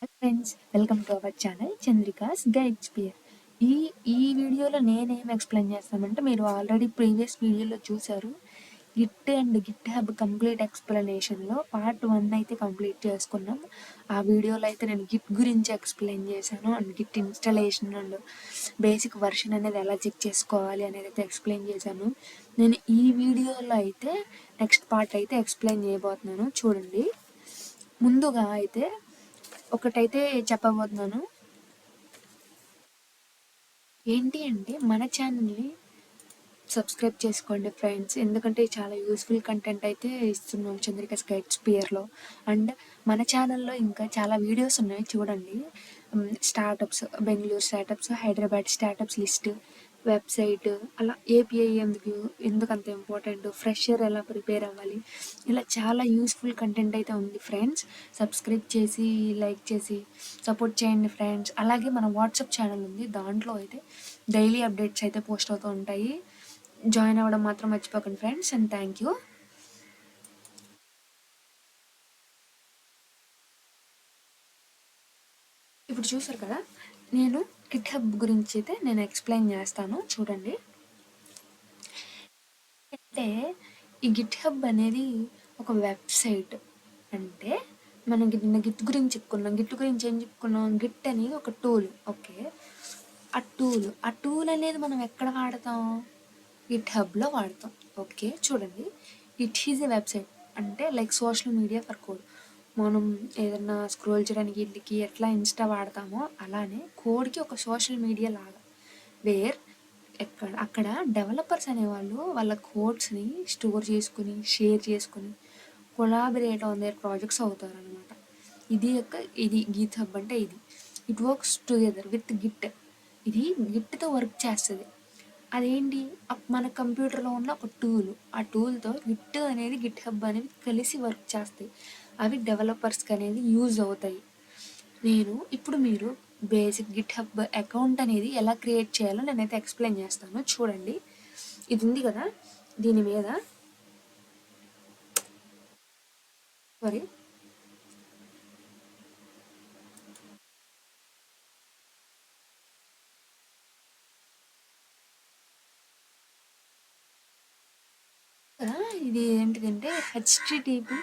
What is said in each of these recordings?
Friends, welcome to our channel Chandrika's guides పియర్. ఈ ఈ వీడియోలో నేనేం ఎక్స్ప్లెయిన్ చేస్తామంటే, మీరు ఆల్రెడీ ప్రీవియస్ వీడియోలో చూశారు. Git and GitHub complete ఎక్స్ప్లెనేషన్లో పార్ట్ 1 అయితే కంప్లీట్ చేసుకున్నాం. ఆ వీడియోలో అయితే నేను గిట్ గురించి ఎక్స్ప్లెయిన్ చేశాను, and Git installation and basic version అనేది ఎలా చెక్ చేసుకోవాలి అనేది అయితే ఎక్స్ప్లెయిన్ చేశాను. నేను ఈ వీడియోలో అయితే నెక్స్ట్ పార్ట్ అయితే ఎక్స్ప్లెయిన్ చేయబోతున్నాను, చూడండి. ముందుగా అయితే ఒకటైతే చెప్పబోతున్నాను. ఏంటి అంటే, మన ఛానల్ని సబ్స్క్రైబ్ చేసుకోండి ఫ్రెండ్స్, ఎందుకంటే చాలా యూస్ఫుల్ కంటెంట్ అయితే ఇస్తున్నాం చంద్రిక గైడ్స్ పియర్లో. అండ్ మన ఛానల్లో ఇంకా చాలా వీడియోస్ ఉన్నాయి, చూడండి. Startups, Bengaluru startups, Hyderabad startups list, website, అలా ఏపీఐ ఎందుకు అంత ఇంపార్టెంట్, ఫ్రెషర్ ఎలా ప్రిపేర్ అవ్వాలి, ఇలా చాలా యూస్ఫుల్ కంటెంట్ అయితే ఉంది ఫ్రెండ్స్. సబ్స్క్రైబ్ చేసి లైక్ చేసి సపోర్ట్ చేయండి ఫ్రెండ్స్. అలాగే మన వాట్సాప్ ఛానల్ ఉంది, దాంట్లో అయితే డైలీ అప్డేట్స్ అయితే పోస్ట్ అవుతూ ఉంటాయి. జాయిన్ అవ్వడం మాత్రం మర్చిపోకండి ఫ్రెండ్స్, అండ్ థ్యాంక్ యూ. ఇప్పుడు చూసారు కదా, నేను గిట్ హబ్ గురించి అయితే నేను ఎక్స్ప్లెయిన్ చేస్తాను, చూడండి. అంటే ఈ గిట్ హబ్ అనేది ఒక వెబ్సైట్. అంటే మనం నిన్న గిట్ గురించి చెప్పుకున్నాం. గిట్ గురించి ఏం చెప్పుకున్నాం? గిట్ అనేది ఒక టూల్. ఓకే, ఆ టూల్ అనేది మనం ఎక్కడ వాడతాం? గిట్ హబ్లో వాడతాం. ఓకే, చూడండి. ఇట్ ఈజ్ ఎ వెబ్సైట్, అంటే like social media for code. మనం ఏదన్నా స్క్రోల్ చేయడానికి వీటికి ఎట్లా ఇన్స్టా వాడతామో, అలానే కోడ్కి ఒక సోషల్ మీడియా లాగా. వేర్ అక్కడ డెవలపర్స్ అనేవాళ్ళు వాళ్ళ కోడ్స్ని స్టోర్ చేసుకుని, షేర్ చేసుకుని, కొలాబరేట్ ఆన్ దేర్ ప్రాజెక్ట్స్ అవుతారు అనమాట. ఇది గిట్ హబ్ అంటే ఇది. It works together with Git. ఇది గిట్తో వర్క్ చేస్తుంది. అదేంటి, మన కంప్యూటర్లో ఉన్న ఒక టూల్. ఆ టూల్తో గిట్ అనేది, గిట్ హబ్ అనేది కలిసి వర్క్ చేస్తాయి. అవి డెవలపర్స్కి అనేది యూజ్ అవుతాయి. ఇప్పుడు మీరు బేసిక్ గిట్ హబ్ అకౌంట్ అనేది ఎలా క్రియేట్ చేయాలో నేనైతే ఎక్స్ప్లెయిన్ చేస్తాను, చూడండి. ఇది ఉంది కదా, దీని మీద సారీ ఇది ఏంటిదంటే హెచ్టిటిపి.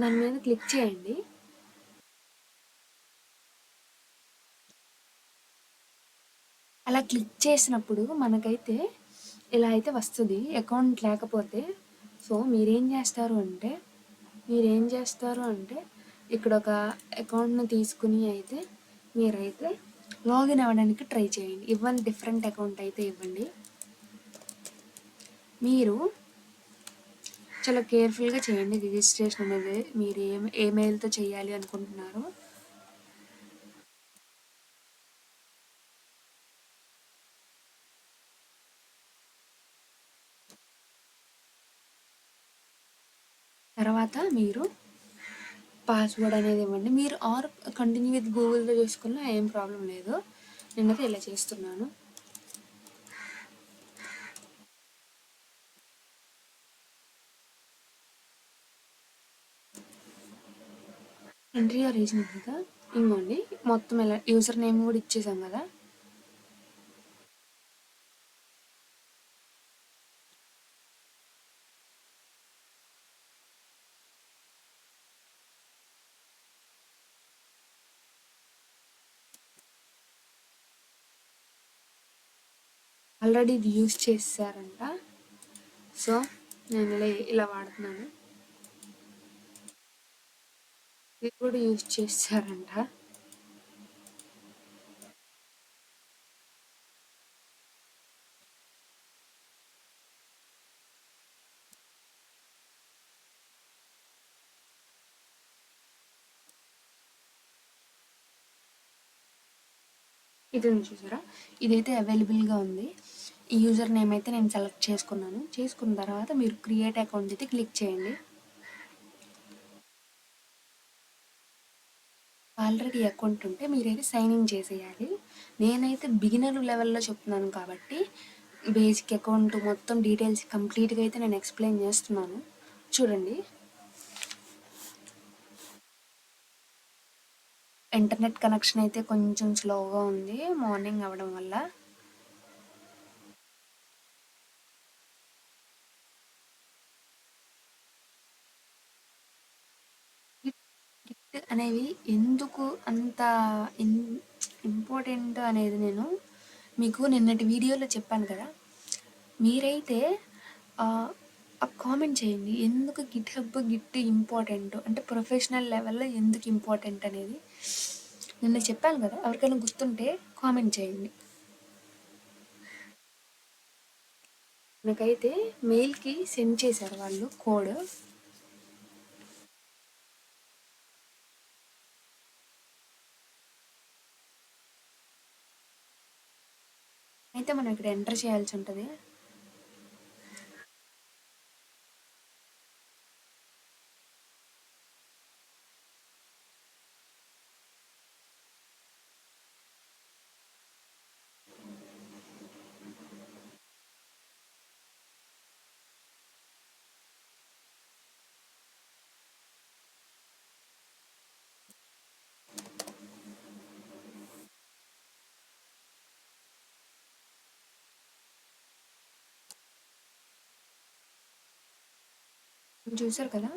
దాని మీద క్లిక్ చేయండి. అలా క్లిక్ చేసినప్పుడు మనకైతే ఇలా అయితే వస్తుంది, అకౌంట్ లేకపోతే. సో మీరేం చేస్తారు అంటే ఇక్కడ ఒక అకౌంట్ని తీసుకుని అయితే మీరైతే లాగిన్ అవ్వడానికి ట్రై చేయండి. ఇవ్వండి, డిఫరెంట్ అకౌంట్ అయితే ఇవ్వండి. మీరు చాలా కేర్ఫుల్గా చేయండి రిజిస్ట్రేషన్ అనేది. మీరు ఏ మెయిల్తో చేయాలి అనుకుంటున్నారో తర్వాత మీరు పాస్వర్డ్ అనేది ఇవ్వండి. మీరు కంటిన్యూ విత్ గూగుల్తో చేసుకున్నా ఏం ప్రాబ్లం లేదు. నేనైతే ఇలా చేస్తున్నాను. ఎంట్రీ ఆర్ రీజన్ కదా, ఇంకోండి. మొత్తం ఇలా యూజర్ నేమ్ కూడా ఇచ్చేసాం కదా. ఆల్రెడీ ఇది యూజ్ చేశారంట, సో నేను ఇలా వాడుతున్నాను. ఇది కూడా యూజ్ చేశారంట. ఇది ఉంది చూసారా, ఇదైతే అవైలబుల్గా ఉంది. ఈ యూజర్ నేమ్ అయితే నేను సెలెక్ట్ చేసుకున్నాను. చేసుకున్న తర్వాత మీరు క్రియేట్ అకౌంట్ అయితే క్లిక్ చేయండి. ఆల్రెడీ అకౌంట్ ఉంటే మీరైతే సైన్ ఇన్ చేసేయాలి. నేనైతే బిగినర్ లెవెల్లో చెప్తున్నాను కాబట్టి బేసిక్ అకౌంట్ మొత్తం డీటెయిల్స్ కంప్లీట్గా అయితే నేను ఎక్స్ప్లెయిన్ చేస్తున్నాను, చూడండి. ఇంటర్నెట్ కనెక్షన్ అయితే కొంచెం స్లోగా ఉంది మార్నింగ్ అవ్వడం వల్ల. గిట్ అనేవి ఎందుకు అంత ఇన్ ఇంపార్టెంట్ అనేది నేను మీకు నిన్నటి వీడియోలో చెప్పాను కదా. మీరైతే కామెంట్ చేయండి, ఎందుకు గిట్ హబ్ గిట్ ఇంపార్టెంట్ అంటే ప్రొఫెషనల్ లెవెల్లో ఎందుకు ఇంపార్టెంట్ అనేది నిన్న చెప్పాను కదా. ఎవరికైనా గుర్తుంటే కామెంట్ చేయండి. నాకైతే మెయిల్కి సెండ్ చేశారు వాళ్ళు కోడ్. అయితే మనం ఇక్కడ ఎంటర్ చేయాల్సి ఉంటుంది. చూసారు కదా.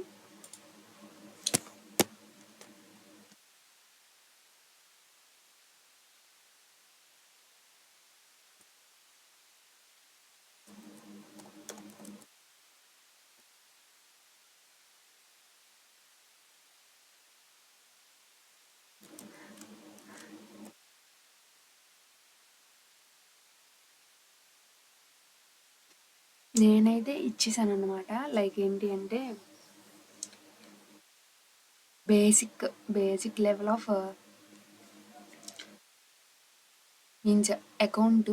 నేనైతే ఇచ్చేసాను అనమాట. లైక్ ఏంటి అంటే basic level of means account.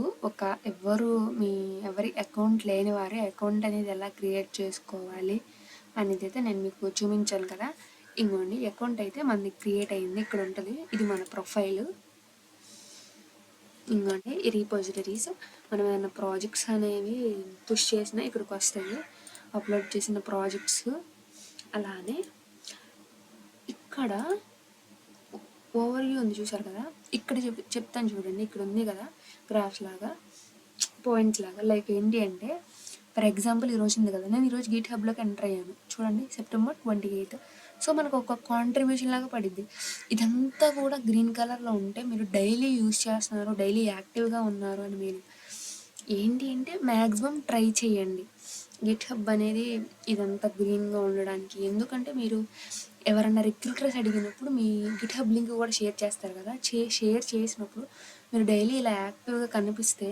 ఎవరి అకౌంట్ లేని వారి అకౌంట్ అనేది ఎలా క్రియేట్ చేసుకోవాలి అనేది అయితే నేను మీకు చూపించాను కదా. ఇంకోండి అకౌంట్ అయితే మనది క్రియేట్ అయింది, ఇక్కడ ఉంటుంది. ఇది మన ప్రొఫైల్. ఇంకోండి ఈ రీపాజిటరీస్, మనం ఏదైనా ప్రాజెక్ట్స్ అనేవి పుష్ చేసినా ఇక్కడికి వస్తాయి, అప్లోడ్ చేసిన ప్రాజెక్ట్స్. అలానే ఇక్కడ ఓవర్ వ్యూ ఉంది చూసారు కదా. ఇక్కడ చెప్తాను చూడండి, ఇక్కడ ఉంది కదా గ్రాఫ్స్ లాగా, పాయింట్స్ లాగా. లైక్ ఏంటి అంటే ఫర్ ఎగ్జాంపుల్ ఈరోజు ఉంది కదా, నేను ఈరోజు గీట్ హబ్లోకి ఎంటర్ అయ్యాను చూడండి, September 28. సో మనకు ఒక కాంట్రిబ్యూషన్ లాగా పడిద్ది. ఇదంతా కూడా గ్రీన్ కలర్లో ఉంటే మీరు డైలీ యూజ్ చేస్తున్నారు, డైలీ యాక్టివ్గా ఉన్నారు అని మీరు ఏంటి అంటే మ్యాక్సిమం ట్రై చేయండి గిట్ హబ్ అనేది ఇదంతా గ్రీన్గా ఉండడానికి. ఎందుకంటే మీరు ఎవరైనా రిక్రూటర్స్ అడిగినప్పుడు మీ గిట్ హబ్ లింక్ కూడా షేర్ చేస్తారు కదా. షేర్ చేసినప్పుడు మీరు డైలీ ఇలా యాక్టివ్గా కనిపిస్తే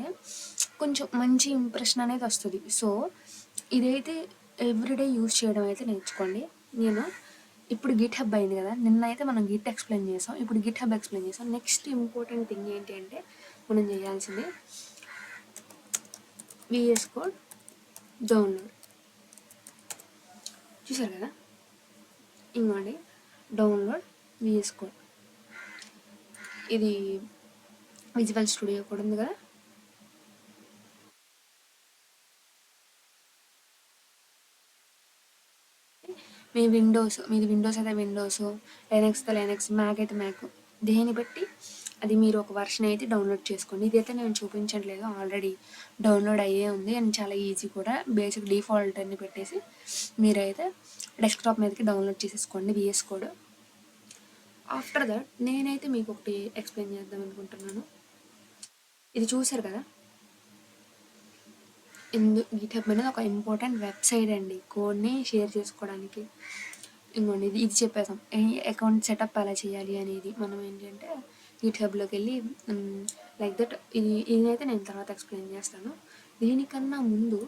కొంచెం మంచి ఇంప్రెషన్ అనేది వస్తుంది. సో ఇదైతే ఎవ్రీడే యూజ్ చేయడం అయితే నేర్చుకోండి. నేను ఇప్పుడు గిట్ హబ్ అయింది కదా, నిన్న అయితే మనం గిట్ ఎక్స్ప్లెయిన్ చేసాం, ఇప్పుడు గిట్ హబ్ ఎక్స్ప్లెయిన్ చేసాం. నెక్స్ట్ ఇంపార్టెంట్ థింగ్ ఏంటి అంటే మనం చేయాల్సింది విఎస్ కోడ్ డౌన్లోడ్. చూసారు కదా, ఇంకోండి డౌన్లోడ్ విఎస్ కోడ్. ఇది విజువల్ స్టూడియో కూడా ఉంది కదా. మీది విండోస్ అయితే విండోస్, లైనక్స్ అయితే లైనక్స్, మ్యాక్ అయితే మ్యాక్, దేని బట్టి అది మీరు ఒక వర్షన్ అయితే డౌన్లోడ్ చేసుకోండి. ఇదైతే నేను చూపించట్లేదు, ఆల్రెడీ డౌన్లోడ్ అయ్యే ఉంది అండ్ చాలా ఈజీ కూడా. బేసిక్ డిఫాల్ట్ అన్ని పెట్టేసి మీరైతే డెస్క్టాప్ మీదకి డౌన్లోడ్ చేసేసుకోండి విఎస్ కోడ్. ఆఫ్టర్ దట్ నేనైతే మీకు ఒకటి ఎక్స్ప్లెయిన్ చేద్దాం అనుకుంటున్నాను. ఇది చూసారు కదా, గిట్హబ్ అనేది ఒక ఇంపార్టెంట్ వెబ్సైట్ అండి కోడ్ని షేర్ చేసుకోవడానికి. ఇంకోండి ఇది చెప్పేసాం అకౌంట్ సెటప్ ఎలా చేయాలి అనేది. మనం ఏంటంటే గిట్హబ్లోకి వెళ్ళి లైక్ దట్ ఇదైతే నేను తర్వాత ఎక్స్ప్లెయిన్ చేస్తాను. దీనికన్నా ముందు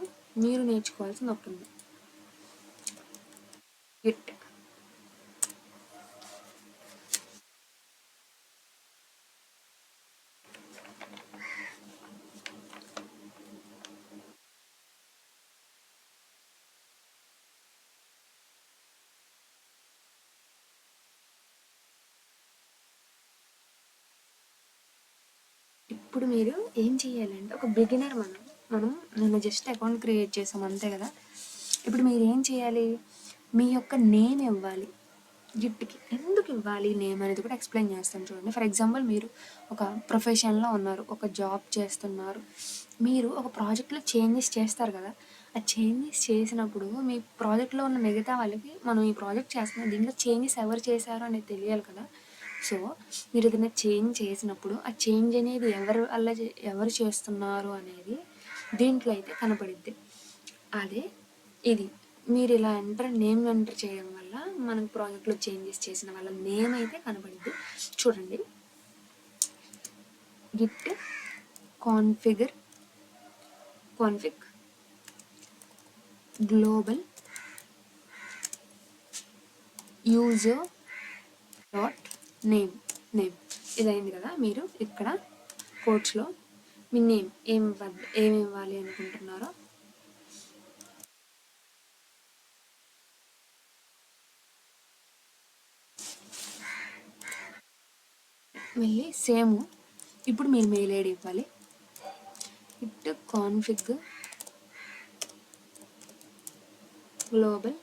మీరు నేర్చుకోవాల్సింది ఒకటి ఉంది, గిట్. ఇప్పుడు మీరు ఏం చేయాలంటే ఒక బిగినర్, మనం నిన్న జస్ట్ అకౌంట్ క్రియేట్ చేసాం అంతే కదా. ఇప్పుడు మీరు ఏం చేయాలి, మీ యొక్క నేమ్ ఇవ్వాలి. గిట్కి ఎందుకు ఇవ్వాలి నేమ్ అనేది కూడా ఎక్స్ప్లెయిన్ చేస్తాను చూడండి. ఫర్ ఎగ్జాంపుల్ మీరు ఒక ప్రొఫెషన్లో ఉన్నారు, ఒక జాబ్ చేస్తున్నారు, మీరు ఒక ప్రాజెక్ట్లో చేంజెస్ చేస్తారు కదా. ఆ చేంజెస్ చేసినప్పుడు మీ ప్రాజెక్ట్లో ఉన్న మిగతా వాళ్ళకి మనం ఈ ప్రాజెక్ట్ చేస్తున్నాం, దీంట్లో చేంజెస్ ఎవరు చేశారు అనేది తెలియాలి కదా. సో మీరు ఏదైనా చేంజ్ చేసినప్పుడు ఆ చేంజ్ అనేది ఎవరు వల్ల ఎవరు చేస్తున్నారు అనేది దీంట్లో అయితే కనపడిద్ది. అదే ఇది మీరు ఇలా నేమ్ ఎంటర్ చేయడం వల్ల మనకు ప్రాజెక్ట్లో చేంజెస్ చేసిన వాళ్ళ నేమ్ అయితే కనపడిద్ది. చూడండి, Git config global user dot name ఇది అయింది కదా. మీరు ఇక్కడ కోడ్స్లో మీ నేమ్ ఏమి ఇవ్వాలి అనుకుంటున్నారో మళ్ళీ సేమ్ ఇప్పుడు మీరు మెయిల్ ఐడి ఇవ్వాలి. It config global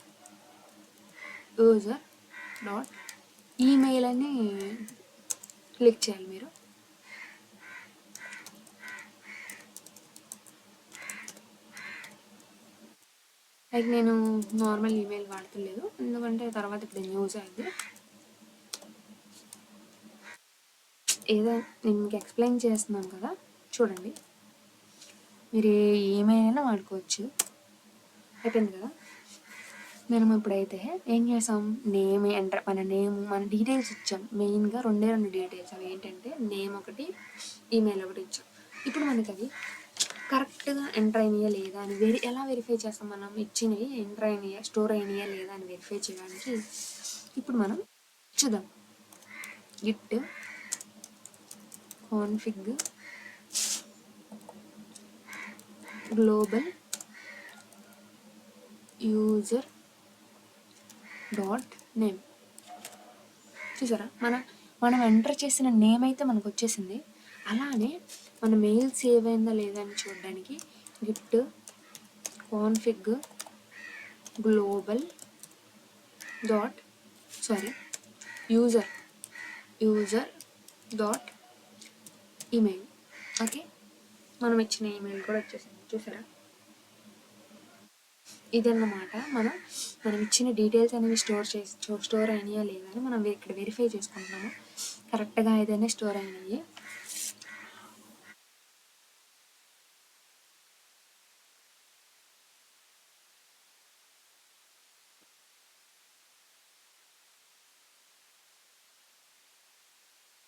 user dot email అని క్లిక్ చేయాలి మీరు. లైక్ నేను నార్మల్ ఈమెయిల్ వాడతలేదు, ఎందుకంటే తర్వాత ఇప్పుడు యూజ్ అయింది. ఏదో నేను మీకు ఎక్స్ప్లెయిన్ చేస్తున్నాను కదా, చూడండి. మీరు ఏ ఈమెయిల్ అయినా వాడుకోవచ్చు. అయిపోయింది కదా. మనం ఇప్పుడైతే ఏం చేసాం, నేమ్ ఎంటర్, మన డీటెయిల్స్ ఇచ్చాం. మెయిన్గా రెండు డీటెయిల్స్. అవి ఏంటంటే నేమ్ ఒకటి, ఈమెయిల్ ఒకటి ఇచ్చాం. ఇప్పుడు మనకి అవి కరెక్ట్గా ఎంటర్ అయినాయా లేదా అని ఎలా వెరిఫై చేస్తాం? మనం ఇచ్చినవి ఎంటర్ అయినాయా, స్టోర్ అయినాయా లేదా అని వెరిఫై చేయడానికి ఇప్పుడు మనం చూద్దాం. Git config global user dot name. చూసారా, మనం ఎంటర్ చేసిన నేమ్ అయితే మనకు వచ్చేసింది. అలానే మన మెయిల్ సేవ్ అయిందా లేదా అని చూడడానికి Git config global dot user dot email. Okay, మనం ఇచ్చిన ఈమెయిల్ కూడా వచ్చేసింది. చూసారా, ఇదన్నమాట. మనం ఇచ్చిన డీటెయిల్స్ అనేవి స్టోర్ అయినాయా లేదా అని మనం ఇక్కడ వెరిఫై చేసుకుంటున్నాము. కరెక్ట్గా ఏదైనా స్టోర్ అయినాయి.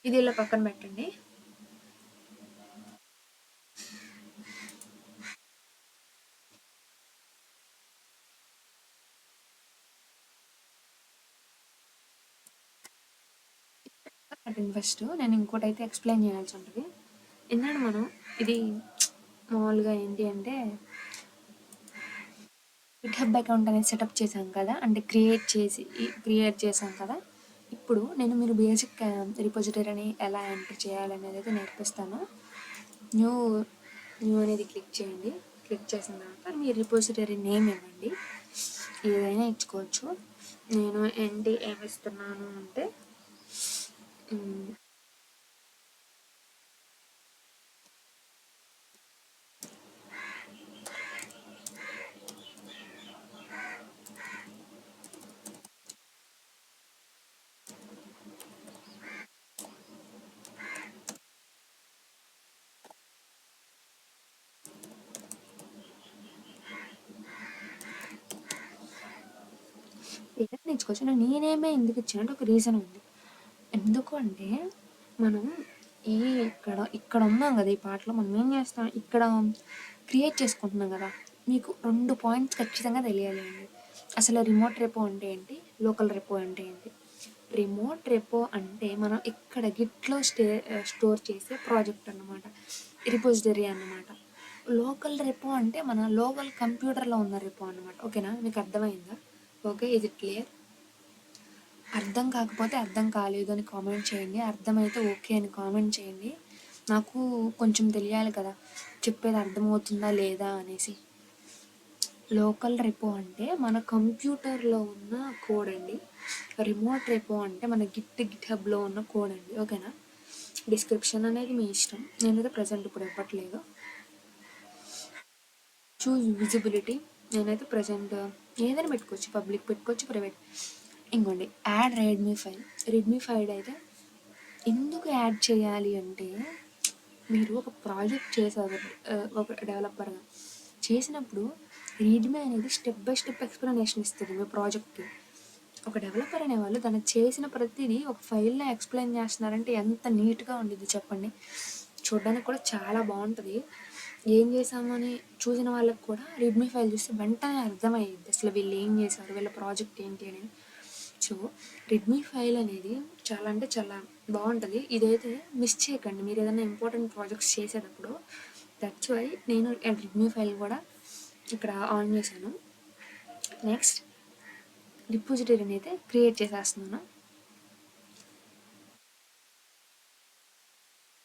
ఇది ఇలా పక్కన పెట్టండి. ఫస్ట్ నేను ఇంకోటి అయితే ఎక్స్ప్లెయిన్ చేయాల్సి ఉంటుంది. ఎందుకంటే మనం ఇది మామూలుగా ఏంటి అంటే గిట్హబ్ అకౌంట్ అనేది సెటప్ చేశాం కదా, అంటే క్రియేట్ చేశాం కదా. ఇప్పుడు మీరు బేసిక్ రిపోజిటరీని ఎలా ఎంటర్ చేయాలనేది అయితే నేర్పిస్తాను. న్యూ అనేది క్లిక్ చేయండి. క్లిక్ చేసిన తర్వాత మీ రిపోజిటరీ నేమ్ ఇవ్వండి, ఏదైనా ఇచ్చుకోవచ్చు. నేను ఏమి ఇస్తున్నాను అంటే ఏదైనా ఇచ్చుకోవచ్చు. నేనేమే ఎందుకు ఇచ్చానంటే ఒక రీజన్ ఉంది. ఎందుకు అంటే మనం ఇక్కడ ఉన్నాం కదా, ఈ పాటలో మనం ఏం చేస్తాం, ఇక్కడ క్రియేట్ చేసుకుంటున్నాం కదా. మీకు 2 పాయింట్స్ ఖచ్చితంగా తెలియాలి అండి. అసలు రిమోట్ రెపో అంటే ఏంటి, లోకల్ రెపో అంటే ఏంటి. రిమోట్ రెపో అంటే మనం ఇక్కడ గిట్లో స్టోర్ చేసే ప్రాజెక్ట్ అన్నమాట, రిపోజిటరీ అన్నమాట. లోకల్ రెపో అంటే మన లోకల్ కంప్యూటర్లో ఉన్న రెపో అన్నమాట. ఓకేనా, మీకు అర్థమైందా? ఓకే, ఇది క్లియర్. అర్థం కాకపోతే అర్థం కాలేదు అని కామెంట్ చేయండి, అర్థమైతే ఓకే అని కామెంట్ చేయండి. నాకు కొంచెం తెలియాలి కదా చెప్పేది అర్థమవుతుందా లేదా అనేసి. లోకల్ రెపో అంటే మన కంప్యూటర్లో ఉన్న కోడ్ అండి. రిమోట్ రెపో అంటే మన గిట్ హబ్లో ఉన్న కోడ్ అండి. ఓకేనా? డిస్క్రిప్షన్ అనేది మీ ఇష్టం. నేనైతే ప్రజెంట్ ఇప్పుడు ఇవ్వట్లేదు. Choose visibility. నేనైతే ప్రజెంట్ ఏదైనా పెట్టుకోవచ్చు, పబ్లిక్ పెట్టుకోవచ్చు, ప్రైవేట్. ఇంకోండి add Redmi file. Redmi file అయితే ఎందుకు యాడ్ చేయాలి అంటే, మీరు ఒక ప్రాజెక్ట్ చేశారు ఒక డెవలపర్గా చేసినప్పుడు రెడ్మీ అనేది స్టెప్ బై స్టెప్ ఎక్స్ప్లెనేషన్ ఇస్తుంది మీ ప్రాజెక్ట్కి. ఒక డెవలపర్ అనేవాళ్ళు దాన్ని చేసిన ప్రతిదీ ఒక ఫైల్లో ఎక్స్ప్లెయిన్ చేస్తున్నారంటే ఎంత నీట్గా ఉండిద్ది చెప్పండి. చూడడానికి కూడా చాలా బాగుంటుంది. ఏం చేసామని చూసిన వాళ్ళకి కూడా రెడ్మీ ఫైల్ చూస్తే వెంటనే అర్థమయ్యేది అసలు వీళ్ళు ఏం చేశారు, వీళ్ళ ప్రాజెక్ట్ ఏంటి అనేది. సో రెడ్మీ ఫైల్ అనేది చాలా అంటే చాలా బాగుంటుంది. ఇదైతే మిస్ చేయకండి మీరు ఏదైనా ఇంపార్టెంట్ ప్రాజెక్ట్స్ చేసేటప్పుడు. దట్స్ వై నేను రెడ్మీ ఫైల్ కూడా ఇక్కడ ఆన్ చేశాను. నెక్స్ట్ రిపోజిటరీని అయితే క్రియేట్ చేసేస్తున్నాను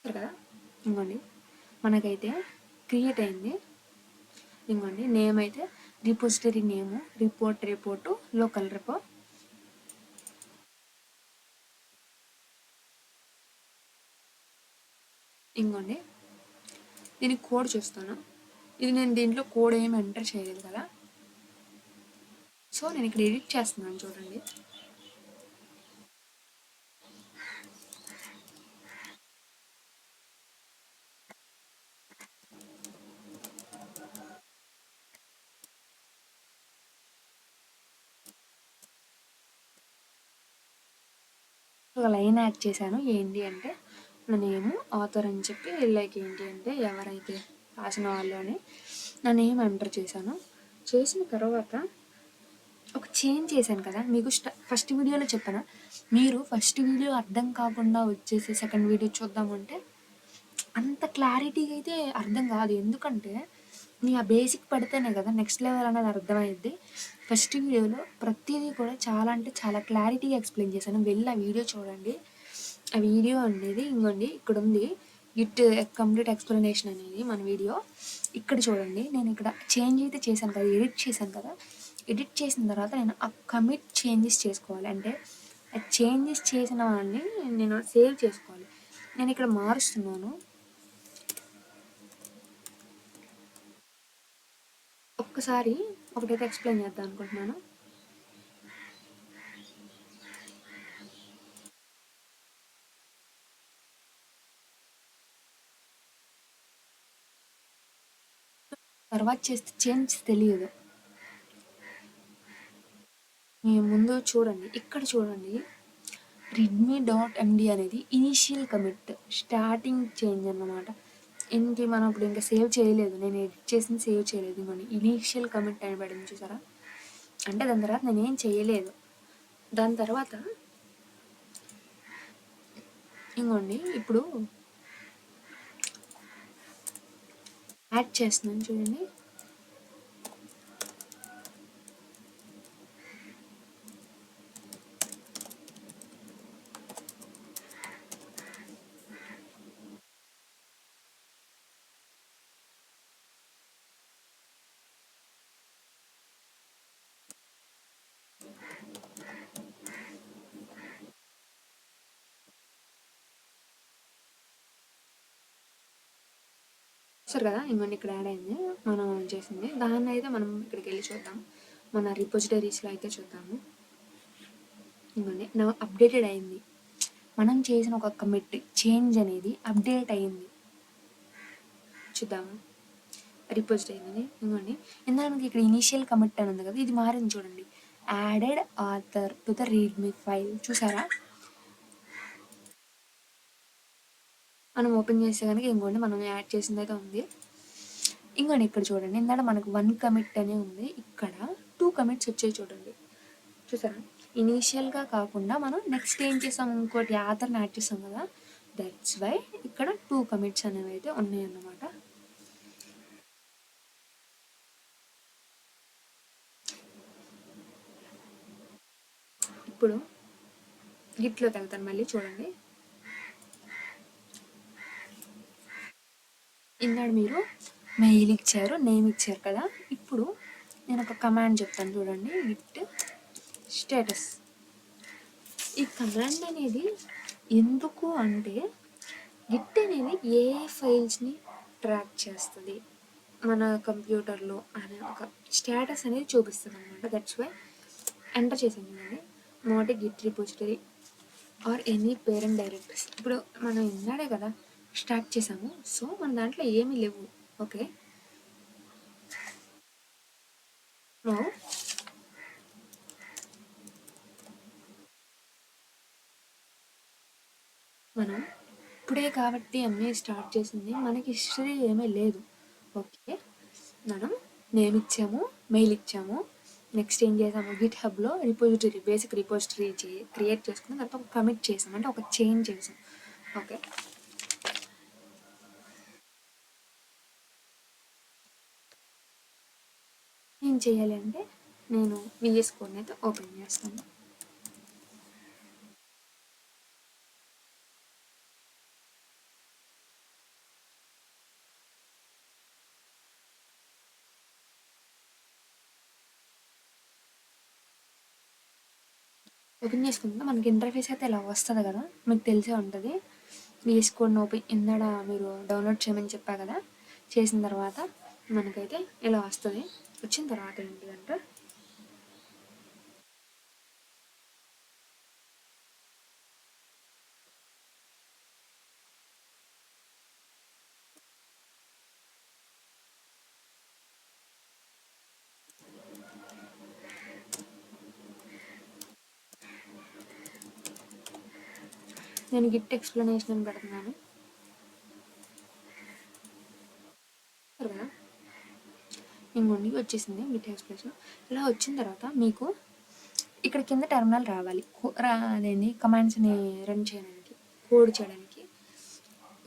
కదా. ఇంకోండి మనకైతే క్రియేట్ అయింది. ఇంకోండి నేమ్ అయితే రిపోజిటరీ నేము రిపోర్టు లోకల్ రెపో. ఇంకోండి దీనికి కోడ్ చూస్తాను. ఇది నేను దీంట్లో కోడ్ ఏమి ఎంటర్ చేయలేదు కదా, సో నేను ఇక్కడ ఎడిట్ చేస్తున్నాను చూడండి. ఒక లైన్ యాడ్ చేశాను. ఏంటి అంటే నా నేమ్ ఆథర్ అని చెప్పి, లైక్ ఏంటి అంటే ఎవరైతే రాసిన వాళ్ళు అని నా నేమ్ ఎంటర్ చేశాను. చేసిన తర్వాత ఒక చేంజ్ చేశాను కదా, మీకు ఫస్ట్ వీడియోలో చెప్పాను. మీరు ఫస్ట్ వీడియో అర్థం కాకుండా వచ్చేసి సెకండ్ వీడియో చూద్దామంటే అంత క్లారిటీగా అయితే అర్థం కాదు. ఎందుకంటే నీ ఆ బేసిక్ పడితేనే కదా నెక్స్ట్ లెవెల్ అనేది అర్థమైద్ది. ఫస్ట్ వీడియోలో ప్రతిదీ కూడా చాలా అంటే చాలా క్లారిటీగా ఎక్స్ప్లెయిన్ చేశాను. వెళ్ళి ఆ వీడియో చూడండి. ఆ వీడియో అనేది ఇంకోండి ఇక్కడ ఉంది, గిట్ కంప్లీట్ ఎక్స్ప్లెనేషన్ అనేది మన వీడియో. ఇక్కడ చూడండి, నేను ఇక్కడ చేంజ్ అయితే చేశాను కదా, ఎడిట్ చేశాను కదా. ఎడిట్ చేసిన తర్వాత నేను ఆ కమిట్ చేంజెస్ చేసుకోవాలి. అంటే ఆ చేంజెస్ చేసిన వాళ్ళని నేను సేవ్ చేసుకోవాలి. నేను ఇక్కడ మారుస్తున్నాను. ఒక్కసారి ఒకటైతే ఎక్స్ప్లెయిన్ చేద్దాం అనుకుంటున్నాను. తర్వాత చేస్తే చేంజ్ తెలియదు. మీ ముందు చూడండి, ఇక్కడ చూడండి, redmi.md అనేది ఇనీషియల్ కమిట్ స్టార్టింగ్ చేంజ్ అన్నమాట. ఏంటి మనం ఇప్పుడు ఇంకా సేవ్ చేయలేదు, నేను ఎడిట్ చేసింది సేవ్ చేయలేదు. ఇంకోండి ఇనీషియల్ కమిట్ అని పడింది చూసారా, అంటే దాని తర్వాత నేనేం చేయలేదు. దాని తర్వాత ఇంకోండి ఇప్పుడు యాడ్ చేస్తున్నాను చూడండి. సరే కదా, ఇంకొన్ని ఇక్కడ యాడ్ అయింది మనం చేసింది. దాన్ని అయితే మనం ఇక్కడికి వెళ్ళి చూద్దాం, మన రిపోజిటరీస్లో అయితే చూద్దాము. ఇంకొన్ని నా అప్డేటెడ్ అయింది. మనం చేసిన ఒక కమిట్ చేంజ్ అనేది అప్డేట్ అయింది. చూద్దాము రిపోజిటరీ అనేది. ఇంకోండి ఇందులో మనకి ఇక్కడ ఇనీషియల్ కమిట్ అని ఉంది కదా, ఇది మారింది చూడండి. Added author to the README file. చూసారా, మనం ఓపెన్ చేస్తే కనుక ఇంకోండి మనం యాడ్ చేసింది అయితే ఉంది. ఇంకోండి ఇక్కడ చూడండి, ఇందాక మనకు 1 కమిట్ అనే ఉంది, ఇక్కడ 2 కమిట్స్ వచ్చాయి చూడండి. చూసారా, ఇనీషియల్గా కాకుండా మనం నెక్స్ట్ ఏం చేసాం, ఇంకోటి ఆథర్ని యాడ్ చేసాం కదా, దట్స్ వై ఇక్కడ 2 కమిట్స్ అనేవి అయితే ఉన్నాయి అన్నమాట. ఇప్పుడు గిట్లోకి వెళ్తాను మళ్ళీ చూడండి. ఇందాడు మీరు మెయిల్ ఇచ్చారు, నేమ్ ఇచ్చారు కదా, ఇప్పుడు నేను ఒక కమాండ్ చెప్తాను చూడండి, గిట్ స్టేటస్. ఈ కమాండ్ అనేది ఎందుకు అంటే గిట్ అనేది ఏ ఫైల్స్ని ట్రాక్ చేస్తుంది మన కంప్యూటర్లో అనే ఒక స్టేటస్ అనేది చూపిస్తుంది అనమాట. దట్స్ వై ఎంటర్ చేసాను చూడండి, not a Git repository or any parent directories. ఇప్పుడు మనం ఇందాడే కదా స్టార్ట్ చేసాము, సో మన దాంట్లో ఏమీ లేవు. ఓకే, నో మనం ఇప్పుడే కాబట్టి అన్నీ స్టార్ట్ చేసింది, మనకి హిస్టరీ ఏమీ లేదు. ఓకే, మనం నేమ్ ఇచ్చాము, మెయిల్ ఇచ్చాము, నెక్స్ట్ ఏం చేసాము, గిట్ హబ్లో రిపోజిటరీ, బేసిక్ రిపోజిటరీ క్రియేట్ చేసుకుని తర్వాత ఒక కమిట్ చేసాం, అంటే ఒక చేంజ్ చేసాం. ఓకే, ఏం చేయాలి అంటే నేను విఎస్ కోడ్ని అయితే ఓపెన్ చేస్తాను. ఓపెన్ చేసుకుంటే మనకి ఇంటర్ఫేస్ అయితే ఇలా వస్తుంది కదా, మీకు తెలిసే ఉంటుంది. విఎస్ కోడ్ని ఓపెన్ ఇందాడ మీరు డౌన్లోడ్ చేయమని చెప్పా కదా, చేసిన తర్వాత మనకైతే ఇలా వస్తుంది. వచ్చిన తర్వాత ఏంటి అంటే నేను గిట్ ఎక్స్ప్లెనేషన్ అని పెడుతున్నాను కదా, ఇంకొండి వచ్చేసింది గిట్ ఎక్స్ప్లెనేషన్. ఇలా వచ్చిన తర్వాత మీకు ఇక్కడ కింద టెర్మినల్ రావాలి, అదేంటి కమాండ్స్ని రన్ చేయడానికి, కోడ్ చేయడానికి.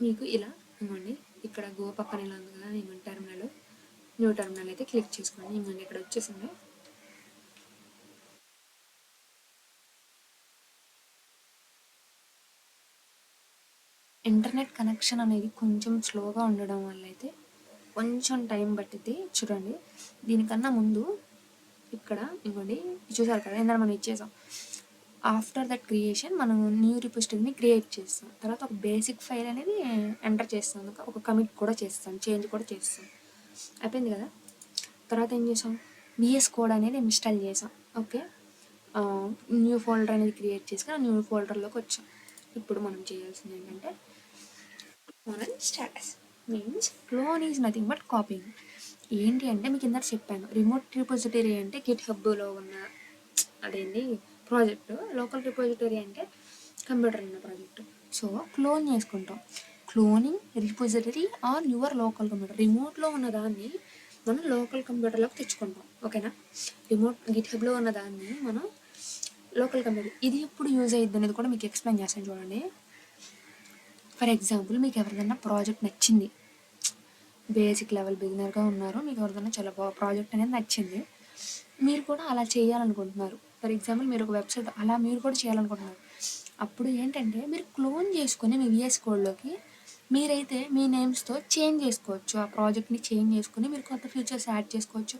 మీకు ఇలా ఇంకోండి ఇక్కడ గో పక్కన ఇలా ఉంది కదా, ఇంకొండి టెర్మినల్, న్యూ టెర్మినల్ అయితే క్లిక్ చేసుకోండి. ఇంకొండి ఇక్కడ వచ్చేసింది. ఇంటర్నెట్ కనెక్షన్ అనేది కొంచెం స్లోగా ఉండడం వల్ల అయితే కొంచెం టైం పట్టింది. చూడండి, దీనికన్నా ముందు ఇక్కడ ఇంకోండి చూసారు కదా, ఏంటంటే మనం ఇచ్చేసాం. ఆఫ్టర్ దట్ క్రియేషన్ మనం న్యూ రిపోజిటరీని క్రియేట్ చేస్తాం, తర్వాత ఒక బేసిక్ ఫైల్ అనేది ఎంటర్ చేస్తాం, ఒక కమిట్ కూడా చేస్తాం, చేంజ్ కూడా చేస్తాం. అయిపోయింది కదా. తర్వాత ఏం చేసాం, విఎస్ కోడ్ అనేది ఇన్స్టాల్ చేసాం. ఓకే, న్యూ ఫోల్డర్ అనేది క్రియేట్ చేసుకుని న్యూ ఫోల్డర్లోకి వచ్చాం. ఇప్పుడు మనం చేయాల్సింది ఏంటంటే మనం status means clone is nothing but copying. ఏంటి అంటే మీకు ఇందాక చెప్పాను, రిమోట్ రిపోజిటరీ అంటే గిట్ హబ్లో ఉన్న అదేంటి ప్రాజెక్టు, లోకల్ రిపోజిటరీ అంటే కంప్యూటర్ ఉన్న ప్రాజెక్టు. సో క్లోన్ చేసుకుంటాం. Cloning repository are your local computer. రిమోట్లో ఉన్న దాన్ని మనం లోకల్ కంప్యూటర్లోకి తెచ్చుకుంటాం. ఓకేనా, రిమోట్ గిట్ హబ్లో ఉన్న దాన్ని మనం లోకల్ కంప్యూటర్. ఇది ఎప్పుడు యూజ్ అయ్యిద్ది అనేది కూడా మీకు ఎక్స్ప్లెయిన్ చేస్తాను చూడండి. ఫర్ ఎగ్జాంపుల్, మీకు ఎవరిదైనా ప్రాజెక్ట్ నచ్చింది, బేసిక్ లెవెల్ బిగినర్గా ఉన్నారు, మీకు ఎవరిదైనా చాలా ప్రాజెక్ట్ అనేది నచ్చింది, మీరు కూడా అలా చేయాలనుకుంటున్నారు. ఫర్ ఎగ్జాంపుల్ మీరు ఒక వెబ్సైట్ అలా మీరు కూడా చేయాలనుకుంటున్నారు. అప్పుడు ఏంటంటే మీరు క్లోన్ చేసుకొని మీ విఎస్ కోడ్లోకి మీరైతే మీ నేమ్స్తో చేంజ్ చేసుకోవచ్చు. ఆ ప్రాజెక్ట్ని చేంజ్ చేసుకొని మీరు కొత్త ఫీచర్స్ యాడ్ చేసుకోవచ్చు.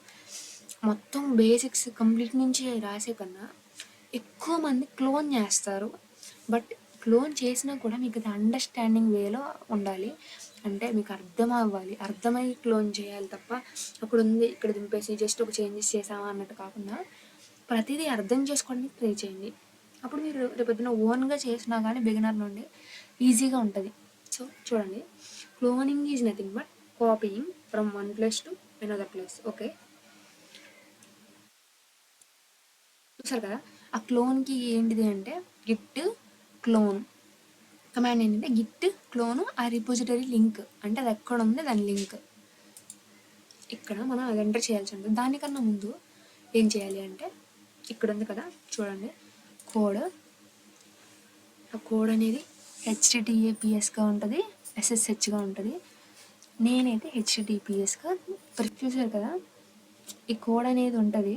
మొత్తం బేసిక్స్ కంప్లీట్ నుంచి రాసే కన్నా ఎక్కువ మంది క్లోన్ చేస్తారు. బట్ క్లోన్ చేసినా కూడా మీకు అది అండర్స్టాండింగ్ వేలో ఉండాలి, అంటే మీకు అర్థం అవ్వాలి, అర్థమై క్లోన్ చేయాలి తప్ప అక్కడ ఉంది ఇక్కడ దింపేసి జస్ట్ ఒక చేంజెస్ చేసామా అన్నట్టు కాకుండా ప్రతిదీ అర్థం చేసుకోవడానికి ట్రై చేయండి. అప్పుడు మీరు రేపొద్దున ఓన్గా చేసినా కానీ బిగినర్ నుండి ఈజీగా ఉంటుంది. సో చూడండి, cloning is nothing but copying from one place to another place. Okay, చూసారు కదా. ఆ క్లోన్కి ఏంటిది అంటే గిట్ క్లోన్ కమాండ్ ఏంటంటే గిట్ క్లోను ఆ రిపోజిటరీ లింక్, అంటే అది ఎక్కడ ఉంది దాని లింక్ ఇక్కడ మనం అది ఎంటర్ చేయాల్సి ఉంటుంది. దానికన్నా ముందు ఏం చేయాలి అంటే ఇక్కడ ఉంది కదా చూడండి కోడ్, ఆ కోడ్ అనేది హెచ్టిటిపిఎస్గా ఉంటుంది, ఎస్ఎస్హెచ్గా ఉంటుంది. నేనైతే హెచ్టిటిపిఎస్గా చూసారు కదా, ఈ కోడ్ అనేది ఉంటుంది.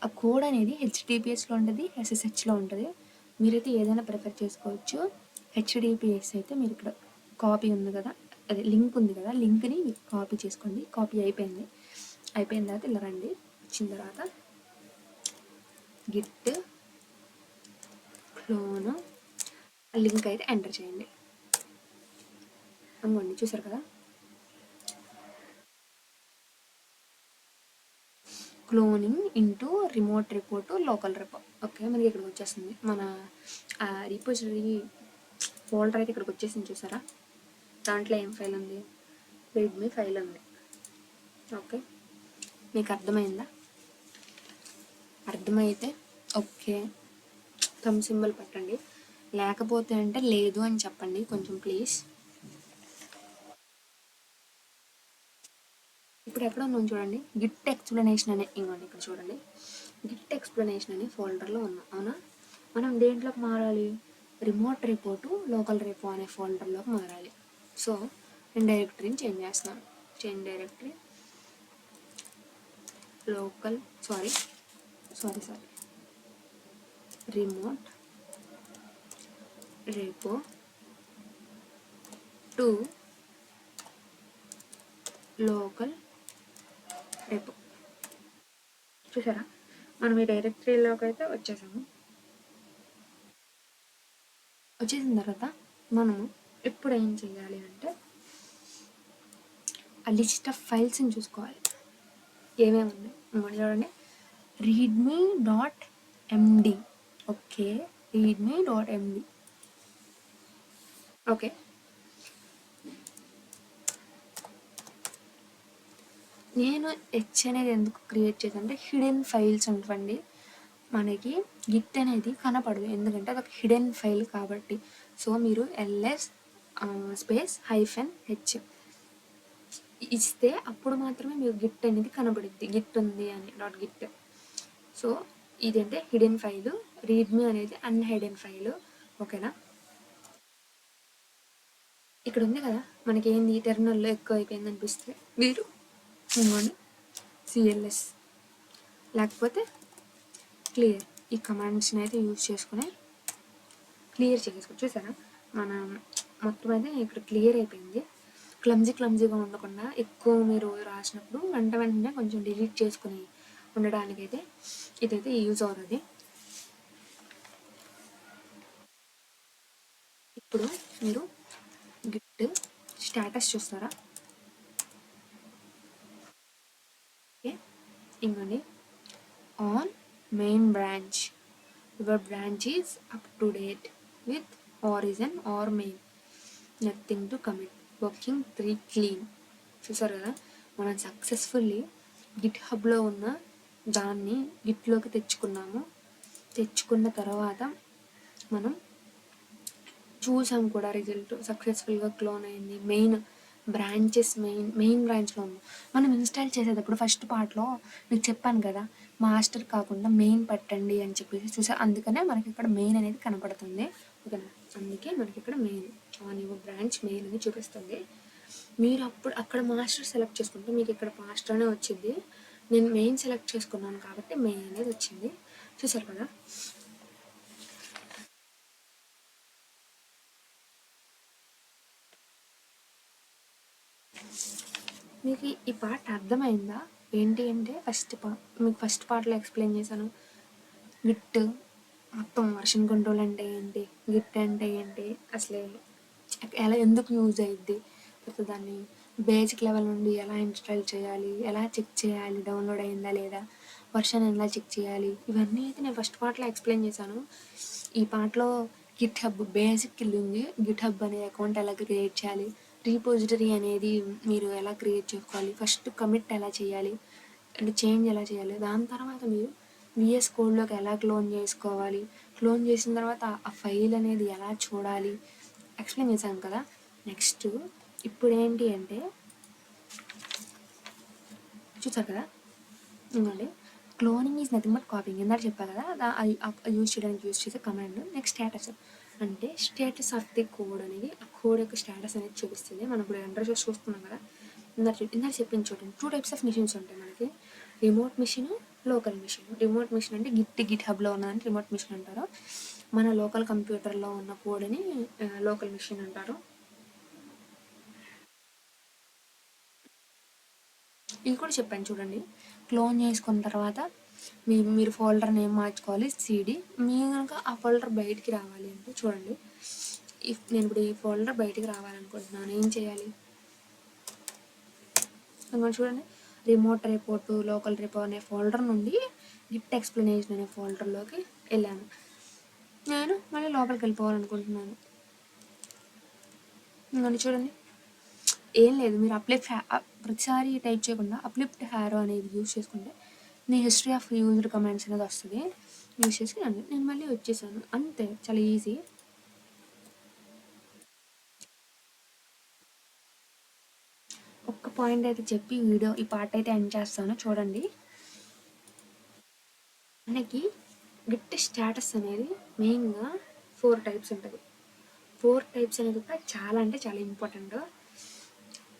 ఆ కోడ్ అనేది హెచ్టిటిపిఎస్లో ఉంటుంది, ఎస్ఎస్హెచ్లో ఉంటుంది. మీరైతే ఏదైనా ప్రిఫర్ చేసుకోవచ్చు. హెచ్డిపిఎస్ అయితే మీరు ఇక్కడ కాపీ ఉంది కదా, అదే లింక్ ఉంది కదా, లింక్ని మీరు కాపీ చేసుకోండి. కాపీ అయిపోయింది. అయిపోయిన తర్వాత ఇలా రండి, వచ్చిన తర్వాత గిట్ క్లోన్ లింక్ అయితే ఎంటర్ చేయండి. అనుకోండి, చూసారు కదా, cloning into remote repo to local repo. Okay, మనకి ఇక్కడికి వచ్చేస్తుంది. మన రిపోజిటరీ ఫోల్డర్ అయితే ఇక్కడికి వచ్చేసింది, చూసారా. దాంట్లో ఏం ఫైల్ ఉంది? రెడ్మీ ఫైల్ ఉంది. ఓకే, మీకు అర్థమైందా? అర్థమైతే ఓకే థమ్ సింబల్ పెట్టండి, లేకపోతే అంటే లేదు అని చెప్పండి కొంచెం ప్లీజ్. ఇప్పుడు ఎక్కడ ఉన్నాం చూడండి, గిట్ ఎక్స్ప్లెనేషన్ అనే, ఇంకోండి ఇక్కడ చూడండి, గిట్ ఎక్స్ప్లెనేషన్ అనే ఫోల్డర్లో ఉన్నాం, అవునా. మనం దేంట్లోకి మారాలి? Remote repo to local repo అనే ఫోల్డర్లోకి మారాలి. సో నేను డైరెక్టరీని చేంజ్ చేస్తున్నాను. Change directory local sorry remote repo to local repo. చూసారా, మనం ఈ డైరెక్టరీలోకి అయితే వచ్చేసాము. వచ్చేసిన తర్వాత మనము ఇప్పుడు ఏం చేయాలి అంటే ఆ లిస్ట్ ఆఫ్ ఫైల్స్ని చూసుకోవాలి, ఏమేమి ఉన్నాయి. ఇంకోటి చూడండి, readme.md. Okay, readme.md. ఓకే, నేను హెచ్ అనేది ఎందుకు క్రియేట్ చేశాను అంటే హిడెన్ ఫైల్స్ ఉంటుంది, మనకి గిట్ అనేది కనపడదు, ఎందుకంటే అదొక హిడెన్ ఫైల్ కాబట్టి. సో మీరు ఎల్ఎస్ స్పేస్ -h ఇస్తే అప్పుడు మాత్రమే మీకు గిట్ అనేది కనబడుద్ది, గిట్ ఉంది అని, డాట్ గిట్. సో ఇదంటే హిడెన్ ఫైలు, రీడ్మీ అనేది అన్హిడెన్ ఫైలు. ఓకేనా, ఇక్కడ ఉంది కదా, మనకి ఏంది టెర్మినల్లో ఎక్కువ అయిపోయింది అనిపిస్తే మీరు ఇంకోండి సిఎల్ఎస్ లేకపోతే క్లియర్, ఈ కమాండ్స్ని అయితే యూజ్ చేసుకుని క్లియర్ చేసుకోవచ్చు. చూసారా, మన మొత్తం అయితే ఇక్కడ క్లియర్ అయిపోయింది. క్లమ్జీగా ఉండకుండా ఎక్కువ మీరు రాసినప్పుడు వెంటనే కొంచెం డిలీట్ చేసుకుని ఉండడానికైతే ఇదైతే యూజ్ అవుతుంది. ఇప్పుడు మీరు గిట్ స్టేటస్ చూస్తారా? ఓకే, ఇంకోండి on main branch, your branch is up to date with origin or main, nothing to commit, working 3 clean. చూసారు కదా, మనం సక్సెస్ఫుల్లీ గిట్ హబ్లో ఉన్న దాన్ని గిట్లోకి తెచ్చుకున్నాము. తెచ్చుకున్న తర్వాత మనం చూసాం కూడా, రిజల్ట్ సక్సెస్ఫుల్గా క్లోన్ అయింది. మెయిన్ బ్రాంచ్లో ఉంది. మనం ఇన్స్టాల్ చేసేటప్పుడు ఫస్ట్ పార్ట్లో మీకు చెప్పాను కదా, మాస్టర్ కాకుండా మెయిన్ పెట్టండి అని చెప్పేసి, చూసా, అందుకనే మనకి ఇక్కడ మెయిన్ అనేది కనపడుతుంది. ఓకేనా, అందుకే మనకి ఇక్కడ main on your branch main అని చూపిస్తుంది. మీరు అప్పుడు అక్కడ మాస్టర్ సెలెక్ట్ చేసుకుంటే మీకు ఇక్కడ మాస్టర్ అనే వచ్చింది. నేను మెయిన్ సెలెక్ట్ చేసుకున్నాను కాబట్టి మెయిన్ అనేది వచ్చింది. చూసారు కదా, మీకు ఈ పార్ట్ అర్థమైందా? ఏంటి అంటే మీకు ఫస్ట్ పార్ట్లో ఎక్స్ప్లెయిన్ చేశాను, గిట్ మొత్తం వర్షన్ కంట్రోల్ అంటే ఏంటి, గిట్ అంటే ఏంటి, అసలు ఎలా ఎందుకు యూజ్ అయ్యిద్ది, తర్వాత దాన్ని బేసిక్ లెవెల్ నుండి ఎలా ఇన్స్టాల్ చేయాలి, ఎలా చెక్ చేయాలి డౌన్లోడ్ అయిందా లేదా, వర్షన్ ఎలా చెక్ చేయాలి, ఇవన్నీ అయితే నేను ఫస్ట్ పార్ట్లో ఎక్స్ప్లెయిన్ చేశాను. ఈ పార్ట్లో గిట్ హబ్ బేసిక్ ఉంది, గిట్ హబ్ అనే అకౌంట్ ఎలా క్రియేట్ చేయాలి, రిపోజిటరీ అనేది మీరు ఎలా క్రియేట్ చేసుకోవాలి, ఫస్ట్ కమిట్ ఎలా చేయాలి అంటే చేంజ్ ఎలా చేయాలి, దాని తర్వాత మీరు విఎస్ కోడ్లోకి ఎలా క్లోన్ చేసుకోవాలి, క్లోన్ చేసిన తర్వాత ఆ ఫైల్ అనేది ఎలా చూడాలి ఎక్స్ప్లెయిన్ చేశాను కదా. నెక్స్ట్ ఇప్పుడు ఏంటి అంటే చూసారు కదా, ఇంకోండి cloning is nothing but copying, ఇందాక చెప్పా కదా, యూజ్ చేయడానికి యూజ్ చేసే కమాండ్. నెక్స్ట్ స్టేటస్ అంటే స్టేటస్ ఆఫ్ ది కోడ్ అనేది, ఆ కోడ్ యొక్క స్టేటస్ అనేది చూపిస్తుంది. మనం ఇప్పుడు ఎంటర్ చేసి చూస్తున్నాం కదా, ఇందాక చెప్పింది చూడండి, 2 టైప్స్ ఆఫ్ మిషన్స్ ఉంటాయి మనకి, remote machine, local machine. Remote machine అంటే గిట్ హబ్లో ఉన్నదని రిమోట్ మిషన్ అంటారు, మన లోకల్ కంప్యూటర్లో ఉన్న కోడ్ని లోకల్ మిషన్ అంటారు. ఇది కూడా చెప్పాను చూడండి, క్లోన్ చేసుకున్న తర్వాత మీరు ఫోల్డర్ నేమ్ మార్చుకోవాలి సిడి. మీరు కనుక ఆ ఫోల్డర్ బయటికి రావాలి అంటే చూడండి, నేను ఇప్పుడు ఈ ఫోల్డర్ బయటికి రావాలనుకుంటున్నాను, ఏం చేయాలి? చూడండి, రిమోట్ రిపోర్టు, లోకల్ రిపో అనే ఫోల్డర్ నుండి గిట్ ఎక్స్ప్లెనేషన్ అనే ఫోల్డర్లోకి వెళ్ళాను. నేను మళ్ళీ లోపలికి వెళ్ళిపోవాలనుకుంటున్నాను. ఇంకొని చూడండి, ఏం లేదు, మీరు ప్రతిసారి టైప్ చేయకుండా అప్లిఫ్ట్ హ్యారో అనేది యూజ్ చేసుకుంటే మీ హిస్టరీ ఆఫ్ యూజ్డ్ కమాండ్స్ అనేది వస్తుంది. యూజ్ చేసి నేను మళ్ళీ వచ్చేసాను, అంతే, చాలా ఈజీ. ఒక్క పాయింట్ అయితే చెప్పి ఈ పార్ట్ అయితే ఎండ్ చేస్తాను, చూడండి. మనకి గిట్ స్టేటస్ అనేది మెయిన్గా 4 టైప్స్ ఉంటుంది. 4 టైప్స్ అనేది కూడా చాలా అంటే చాలా ఇంపార్టెంట్.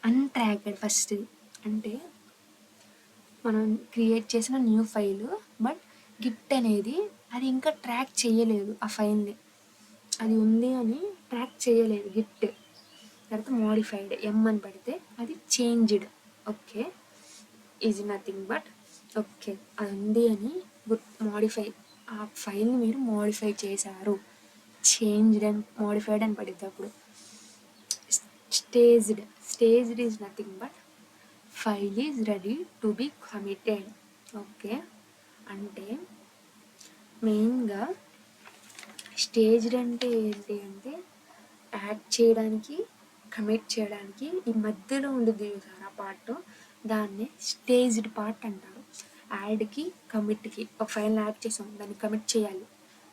అన్ట్రాక్డ్ ఫస్ట్, అంటే మనం క్రియేట్ చేసిన న్యూ ఫైలు, బట్ గిట్ అనేది అది ఇంకా ట్రాక్ చేయలేదు ఆ ఫైల్ని, అది ఉంది అని ట్రాక్ చేయలేదు గిట్. తర్వాత మోడిఫైడ్, అని పడితే అది changed, okay, is nothing but okay, అది ఉంది అని మోడిఫై, ఆ ఫైల్ని మీరు మోడిఫై చేశారు, చేంజ్డ్ అండ్ మోడిఫైడ్ అని పడిద్ది. అప్పుడు staged is nothing but file is ready to be committed, okay. అంటే మెయిన్గా స్టేజ్డ్ అంటే ఏంటి అంటే యాడ్ చేయడానికి, కమిట్ చేయడానికి ఈ మధ్యలో ఉండేది చూసారు ఆ పార్ట్, దాన్నే స్టేజ్డ్ పార్ట్ అంటారు. యాడ్కి కమిట్కి ఒక ఫైల్ని యాడ్ చేసాం, దాన్ని కమిట్ చేయాలి,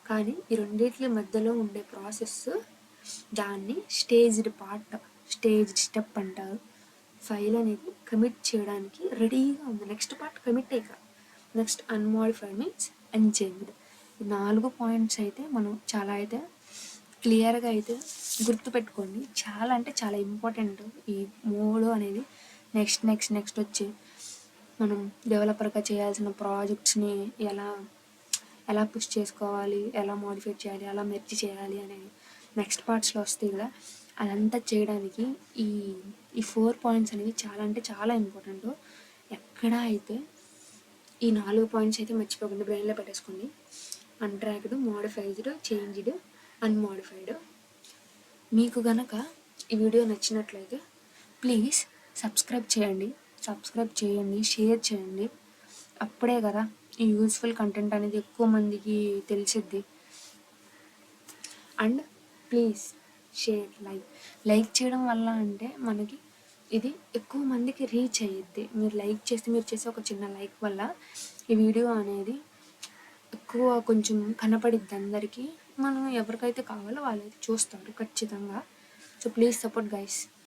కానీ ఈ రెండింటి మధ్యలో ఉండే ప్రాసెస్ దాన్ని స్టేజ్డ్ పార్ట్, స్టేజ్డ్ స్టెప్ అంటారు. ఫైల్ అనేది కమిట్ చేయడానికి రెడీగా ఉంది, నెక్స్ట్ పార్ట్ కమిట్ అయ్యాక, నెక్స్ట్ అన్మోడిఫైడ్ మీన్స్ అన్చేంజ్డ్. ఈ 4 పాయింట్స్ అయితే మనం చాలా అయితే క్లియర్గా అయితే గుర్తుపెట్టుకోండి, చాలా అంటే చాలా ఇంపార్టెంట్ ఈ 3 అనేది. నెక్స్ట్ వచ్చి మనం డెవలపర్గా చేయాల్సిన ప్రాజెక్ట్స్ని ఎలా పుష్ చేసుకోవాలి, ఎలా మోడిఫై చేయాలి, ఎలా మెర్జ్ చేయాలి అనేది నెక్స్ట్ పార్ట్స్లో వస్తాయి కదా. అదంతా చేయడానికి ఈ 4 పాయింట్స్ అనేవి చాలా అంటే చాలా ఇంపార్టెంట్. ఎక్కడ అయితే ఈ 4 పాయింట్స్ అయితే మర్చిపోకుండా బ్రెయిన్లో పెట్టేసుకోండి. అన్ట్రాక్డ్, మోడిఫైడ్, చేంజ్డ్, అన్మోడిఫైడ్. మీకు కనుక ఈ వీడియో నచ్చినట్లయితే ప్లీజ్ సబ్స్క్రైబ్ చేయండి, షేర్ చేయండి. అప్పుడే కదా ఈ యూస్ఫుల్ కంటెంట్ అనేది ఎక్కువ మందికి తెలిసిద్ది. అండ్ ప్లీజ్ షేర్, లైక్ చేయడం వల్ల అంటే మనకి ఇది ఎక్కువ మందికి రీచ్ అయ్యిద్ది. మీరు మీరు చేసే ఒక చిన్న లైక్ వల్ల ఈ వీడియో అనేది ఎక్కువ కొంచెం కనపడిద్ది అందరికీ. మనం ఎవరికైతే కావాలో వాళ్ళైతే చూస్తారు ఖచ్చితంగా. So please support guys.